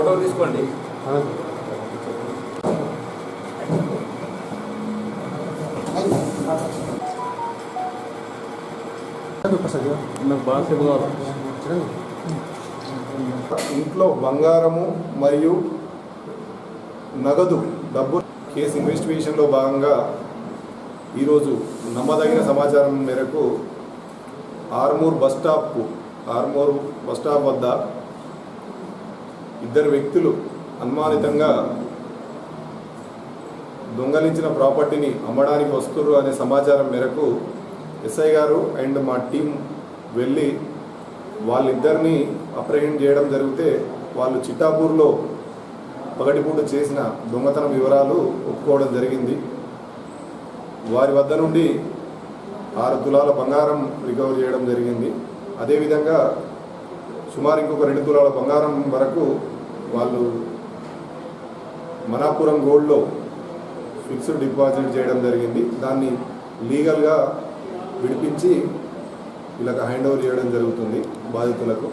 Photo తీసుకోండి. ఇంట్లో బంగారము మరియు నగదు డబ్బు కేసు ఇన్వెస్టిగేషన్లో భాగంగా ఈరోజు నమ్మదగిన సమాచారం మేరకు ఆర్మూర్ బస్ స్టాప్ వద్ద ఇద్దరు వ్యక్తులు అనుమానితంగా దొంగలించిన ప్రాపర్టీని అమ్మడానికి వస్తున్నారు అనే సమాచారం మేరకు ఎస్ఐ గారు అండ్ మా టీం వెళ్ళి వాళ్ళిద్దరిని అప్రహెండ్ చేయడం జరిగితే వాళ్ళు చిట్టాపూర్లో పగటిపూట చేసిన దొంగతనం వివరాలు ఒప్పుకోవడం జరిగింది. వారి వద్ద నుండి 6 తులాల బంగారం రికవర్ చేయడం జరిగింది. అదేవిధంగా సుమారు ఇంకొక 2 తులాల బంగారం వరకు వాళ్ళు మనాపురం గోల్డ్లో ఫిక్స్డ్ డిపాజిట్ చేయడం జరిగింది. దాన్ని లీగల్గా విడిపించి వీళ్ళకి హ్యాండ్ ఓవర్ చేయడం జరుగుతుంది బాధితులకు.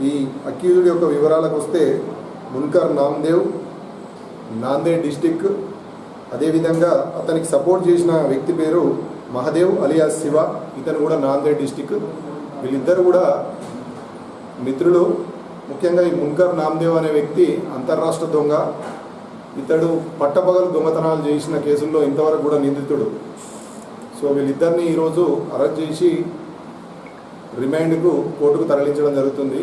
ఈ అక్యూజ్డ్ యొక్క వివరాలకు వస్తే మున్కర్ నామ్దేవ్, నాందేడ్ డిస్టిక్. అదేవిధంగా అతనికి సపోర్ట్ చేసిన వ్యక్తి పేరు మహదేవ్ అలియాస్ శివ, ఇతను కూడా నాందేడ్ డిస్టిక్. వీళ్ళిద్దరు కూడా మిత్రులు. ముఖ్యంగా ఈ మున్కర్ నామ్దేవ్ అనే వ్యక్తి అంతర్రాష్ట్ర దొంగ. ఇతడు పట్టపగలు దొంగతనాలు చేసిన కేసుల్లో ఇంతవరకు కూడా నిందితుడు. సో వీళ్ళిద్దరిని ఈరోజు అరెస్ట్ చేసి రిమాండ్కు కోర్టుకు తరలించడం జరుగుతుంది.